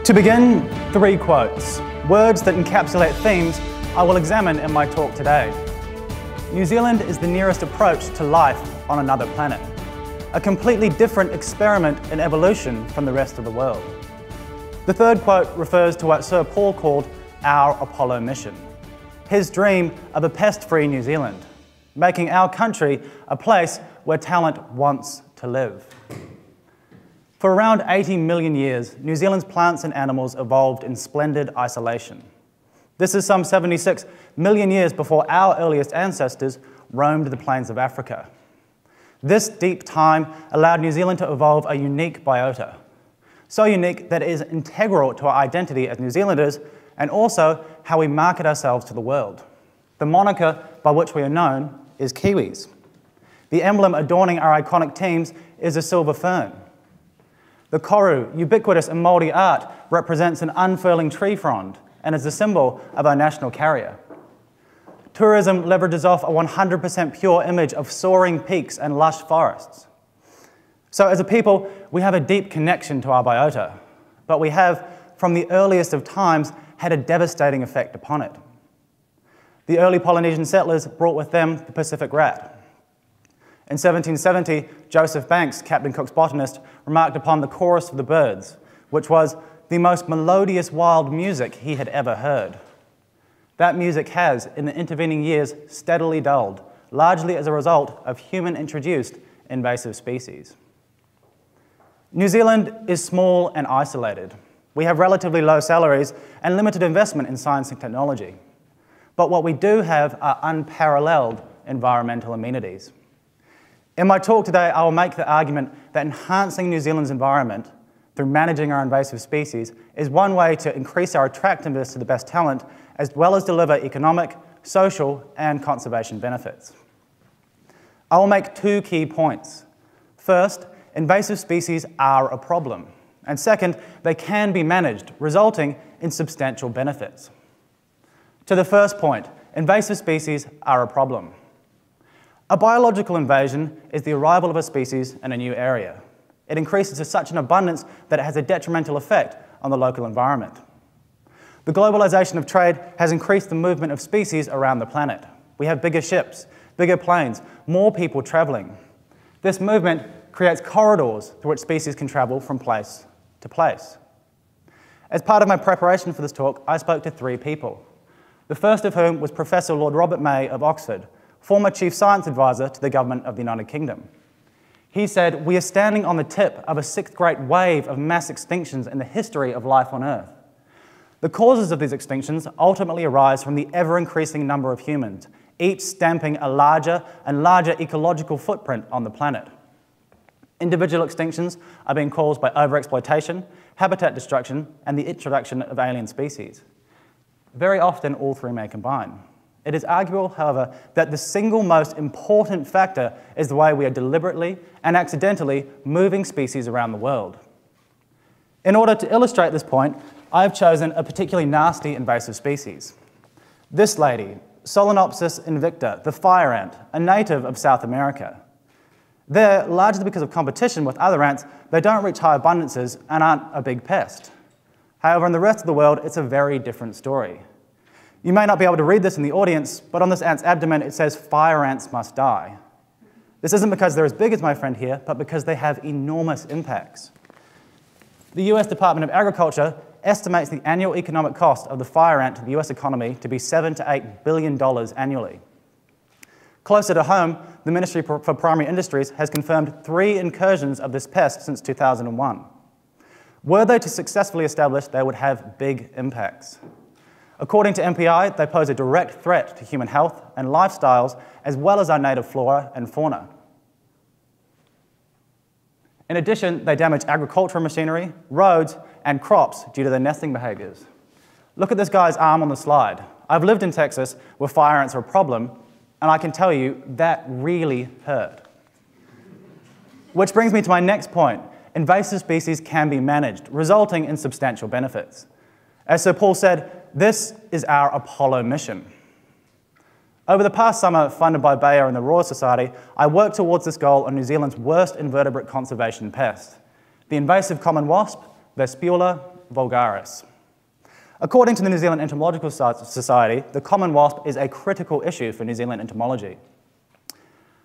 To begin, 3 quotes, words that encapsulate themes I will examine in my talk today. New Zealand is the nearest approach to life on another planet, a completely different experiment in evolution from the rest of the world. The third quote refers to what Sir Paul called our Apollo mission, his dream of a pest-free New Zealand, making our country a place where talent wants to live. For around 80 million years, New Zealand's plants and animals evolved in splendid isolation. This is some 76 million years before our earliest ancestors roamed the plains of Africa. This deep time allowed New Zealand to evolve a unique biota, so unique that it is integral to our identity as New Zealanders and also how we market ourselves to the world. The moniker by which we are known is Kiwis. The emblem adorning our iconic teams is a silver fern. The koru, ubiquitous in Māori art, represents an unfurling tree frond and is the symbol of our national carrier. Tourism leverages off a 100% pure image of soaring peaks and lush forests. So as a people, we have a deep connection to our biota, but we have, from the earliest of times, had a devastating effect upon it. The early Polynesian settlers brought with them the Pacific rat. In 1770, Joseph Banks, Captain Cook's botanist, remarked upon the chorus of the birds, which was the most melodious wild music he had ever heard. That music has, in the intervening years, steadily dulled, largely as a result of human-introduced invasive species. New Zealand is small and isolated. We have relatively low salaries and limited investment in science and technology. But what we do have are unparalleled environmental amenities. In my talk today, I will make the argument that enhancing New Zealand's environment through managing our invasive species is one way to increase our attractiveness to the best talent, as well as deliver economic, social, and conservation benefits. I will make 2 key points. First, invasive species are a problem. And second, they can be managed, resulting in substantial benefits. To the first point, invasive species are a problem. A biological invasion is the arrival of a species in a new area. It increases to such an abundance that it has a detrimental effect on the local environment. The globalization of trade has increased the movement of species around the planet. We have bigger ships, bigger planes, more people traveling. This movement creates corridors through which species can travel from place to place. As part of my preparation for this talk, I spoke to 3 people. The first of whom was Professor Lord Robert May of Oxford, former Chief Science Advisor to the Government of the United Kingdom. He said, "We are standing on the tip of a 6th great wave of mass extinctions in the history of life on Earth. The causes of these extinctions ultimately arise from the ever-increasing number of humans, each stamping a larger and larger ecological footprint on the planet. Individual extinctions are being caused by overexploitation, habitat destruction, and the introduction of alien species. Very often, all 3 may combine. It is arguable, however, that the single most important factor is the way we are deliberately and accidentally moving species around the world. In order to illustrate this point, I have chosen a particularly nasty invasive species. This lady, Solenopsis invicta, the fire ant, a native of South America. There, largely because of competition with other ants, they don't reach high abundances and aren't a big pest. However, in the rest of the world, it's a very different story. You may not be able to read this in the audience, but on this ant's abdomen it says, "Fire ants must die." This isn't because they're as big as my friend here, but because they have enormous impacts. The US Department of Agriculture estimates the annual economic cost of the fire ant to the US economy to be $7 to $8 billion annually. Closer to home, the Ministry for Primary Industries has confirmed 3 incursions of this pest since 2001. Were they to successfully establish, they would have big impacts. According to MPI, they pose a direct threat to human health and lifestyles, as well as our native flora and fauna. In addition, they damage agricultural machinery, roads, and crops due to their nesting behaviors. Look at this guy's arm on the slide. I've lived in Texas where fire ants are a problem, and I can tell you that really hurt. Which brings me to my next point. Invasive species can be managed, resulting in substantial benefits. As Sir Paul said, this is our Apollo mission. Over the past summer, funded by Bayer and the Royal Society, I worked towards this goal on New Zealand's worst invertebrate conservation pest, the invasive common wasp, Vespula vulgaris. According to the New Zealand Entomological Society, the common wasp is a critical issue for New Zealand entomology.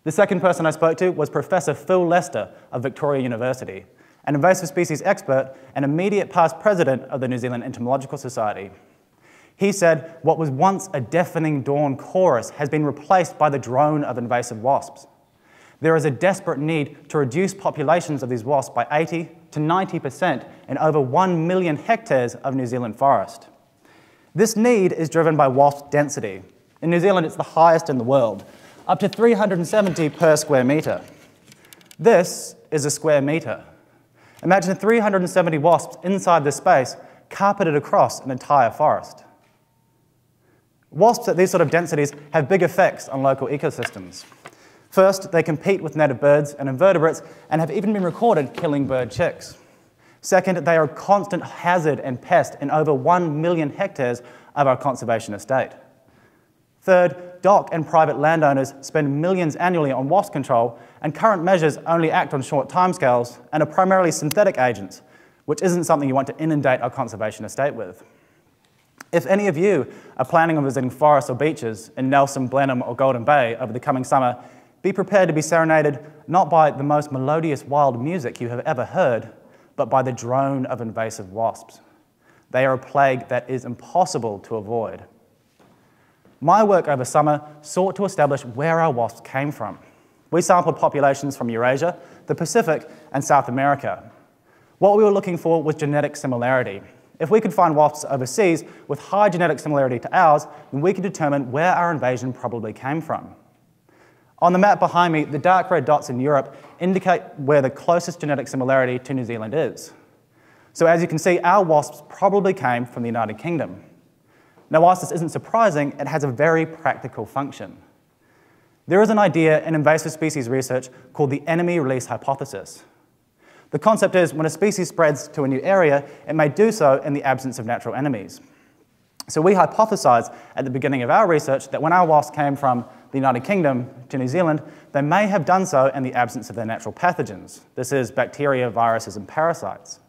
The second person I spoke to was Professor Phil Lester of Victoria University, an invasive species expert and immediate past president of the New Zealand Entomological Society. He said what was once a deafening dawn chorus has been replaced by the drone of invasive wasps. There is a desperate need to reduce populations of these wasps by 80 to 90% in over 1 million hectares of New Zealand forest. This need is driven by wasp density. In New Zealand, it's the highest in the world, up to 370 per square metre. This is a square metre. Imagine 370 wasps inside this space, carpeted across an entire forest. Wasps at these sort of densities have big effects on local ecosystems. First, they compete with native birds and invertebrates and have even been recorded killing bird chicks. Second, they are a constant hazard and pest in over 1 million hectares of our conservation estate. Third, DOC and private landowners spend millions annually on wasp control, and current measures only act on short timescales and are primarily synthetic agents, which isn't something you want to inundate our conservation estate with. If any of you are planning on visiting forests or beaches in Nelson, Blenheim or Golden Bay over the coming summer, be prepared to be serenaded not by the most melodious wild music you have ever heard, but by the drone of invasive wasps. They are a plague that is impossible to avoid. My work over summer sought to establish where our wasps came from. We sampled populations from Eurasia, the Pacific, and South America. What we were looking for was genetic similarity. If we could find wasps overseas with high genetic similarity to ours, then we could determine where our invasion probably came from. On the map behind me, the dark red dots in Europe indicate where the closest genetic similarity to New Zealand is. So as you can see, our wasps probably came from the United Kingdom. Now, whilst this isn't surprising, it has a very practical function. There is an idea in invasive species research called the enemy release hypothesis. The concept is when a species spreads to a new area, it may do so in the absence of natural enemies. So we hypothesized at the beginning of our research that when our wasps came from the United Kingdom to New Zealand, they may have done so in the absence of their natural pathogens. This is bacteria, viruses, and parasites.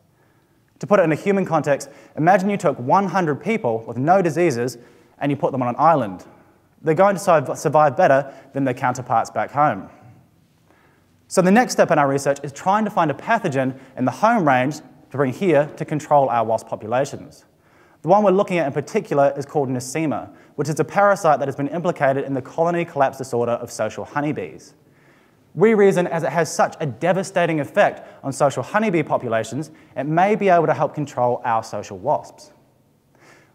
To put it in a human context, imagine you took 100 people with no diseases and you put them on an island. They're going to survive better than their counterparts back home. So the next step in our research is trying to find a pathogen in the home range to bring here to control our wasp populations. The one we're looking at in particular is called Nosema, which is a parasite that has been implicated in the colony collapse disorder of social honeybees. We reason as it has such a devastating effect on social honeybee populations, it may be able to help control our social wasps.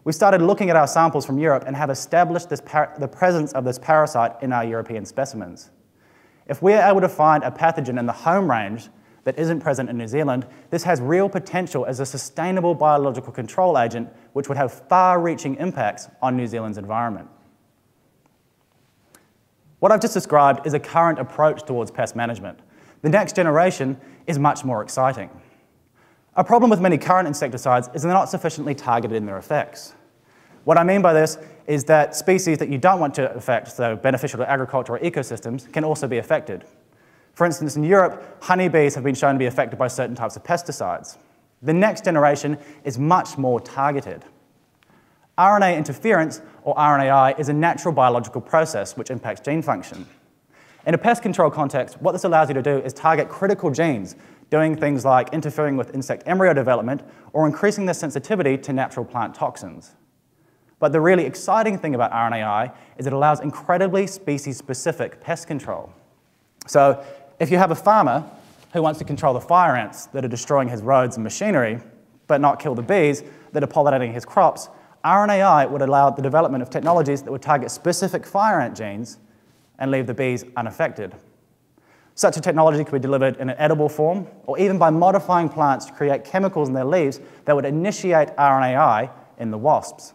We started looking at our samples from Europe and have established the presence of this parasite in our European specimens. If we are able to find a pathogen in the home range that isn't present in New Zealand, this has real potential as a sustainable biological control agent which would have far-reaching impacts on New Zealand's environment. What I've just described is a current approach towards pest management. The next generation is much more exciting. A problem with many current insecticides is they're not sufficiently targeted in their effects. What I mean by this is that species that you don't want to affect, so beneficial to agriculture or ecosystems, can also be affected. For instance, in Europe, honeybees have been shown to be affected by certain types of pesticides. The next generation is much more targeted. RNA interference, or RNAi, is a natural biological process which impacts gene function. In a pest control context, what this allows you to do is target critical genes, doing things like interfering with insect embryo development or increasing their sensitivity to natural plant toxins. But the really exciting thing about RNAi is it allows incredibly species-specific pest control. So if you have a farmer who wants to control the fire ants that are destroying his roads and machinery, but not kill the bees that are pollinating his crops, RNAi would allow the development of technologies that would target specific fire ant genes and leave the bees unaffected. Such a technology could be delivered in an edible form, or even by modifying plants to create chemicals in their leaves that would initiate RNAi in the wasps.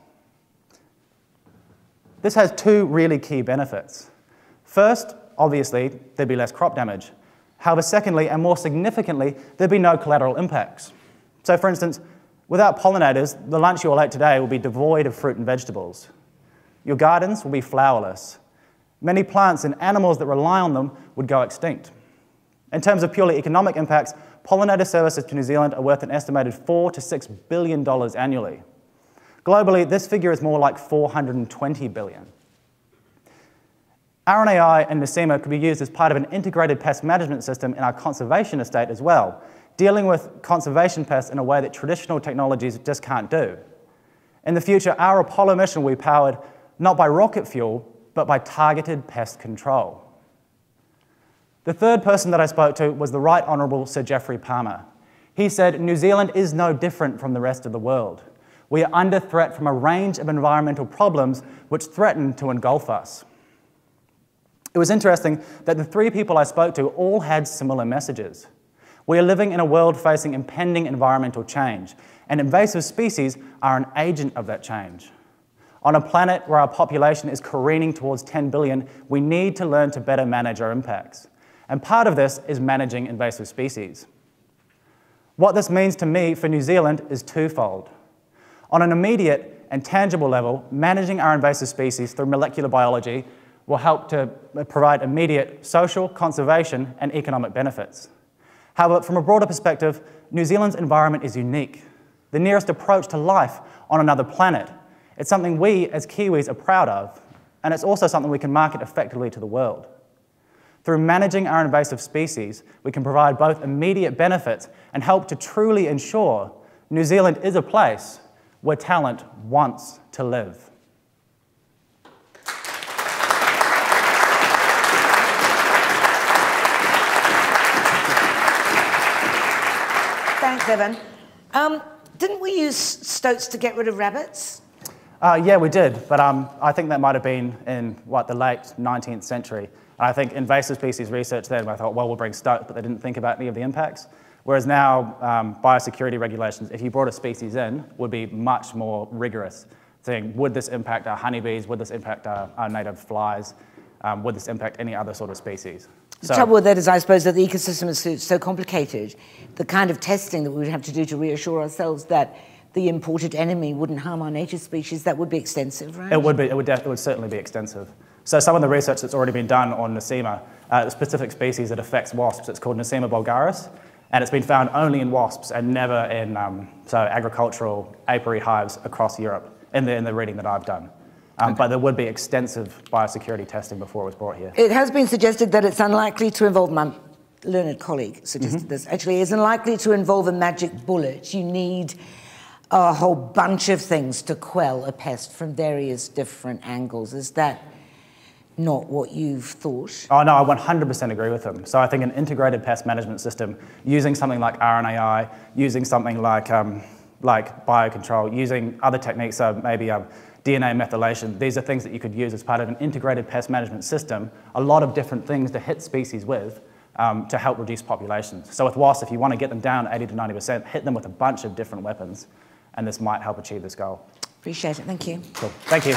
This has two really key benefits. First, obviously, there'd be less crop damage. However, secondly, and more significantly, there'd be no collateral impacts. So for instance, without pollinators, the lunch you all ate today will be devoid of fruit and vegetables. Your gardens will be flowerless. Many plants and animals that rely on them would go extinct. In terms of purely economic impacts, pollinator services to New Zealand are worth an estimated $4 to $6 billion annually. Globally, this figure is more like $420 billion. RNAi and Nosema could be used as part of an integrated pest management system in our conservation estate as well, dealing with conservation pests in a way that traditional technologies just can't do. In the future, our Apollo mission will be powered not by rocket fuel, but by targeted pest control. The third person that I spoke to was the Right Honourable Sir Geoffrey Palmer. He said, New Zealand is no different from the rest of the world. We are under threat from a range of environmental problems which threaten to engulf us. It was interesting that the three people I spoke to all had similar messages. We are living in a world facing impending environmental change, and invasive species are an agent of that change. On a planet where our population is careening towards 10 billion, we need to learn to better manage our impacts. And part of this is managing invasive species. What this means to me for New Zealand is twofold. On an immediate and tangible level, managing our invasive species through molecular biology will help to provide immediate social, conservation, and economic benefits. However, from a broader perspective, New Zealand's environment is unique, the nearest approach to life on another planet. It's something we, as Kiwis, are proud of, and it's also something we can market effectively to the world. Through managing our invasive species, we can provide both immediate benefits and help to truly ensure New Zealand is a place where talent wants to live. Thanks, Evan. Didn't we use stoats to get rid of rabbits? Yeah, we did, but I think that might have been in, the late 19th century. And I think invasive species research then, I thought, well, we'll bring stoats, but they didn't think about any of the impacts. Whereas now, biosecurity regulations, if you brought a species in, would be much more rigorous, saying, would this impact our honeybees, would this impact our native flies, would this impact any other sort of species? The trouble with that is, I suppose, that the ecosystem is so complicated. The kind of testing that we would have to do to reassure ourselves that the imported enemy wouldn't harm our native species, that would be extensive, right? It would be. It would certainly be extensive. So some of the research that's already been done on Nosema, the specific species that affects wasps, it's called Nosema vulgaris, and it's been found only in wasps and never in agricultural apiary hives across Europe in the reading that I've done. But there would be extensive biosecurity testing before it was brought here. It has been suggested that it's unlikely to involve, my learned colleague suggested this, actually, it's unlikely to involve a magic bullet. You need a whole bunch of things to quell a pest from various different angles. Is that not what you've thought? Oh no, I 100% agree with them. So I think an integrated pest management system, using something like RNAi, using something like biocontrol, using other techniques, maybe DNA methylation, these are things that you could use as part of an integrated pest management system, a lot of different things to hit species with to help reduce populations. So with wasps, if you want to get them down 80 to 90%, hit them with a bunch of different weapons, and this might help achieve this goal. Appreciate it, thank you. Cool, thank you.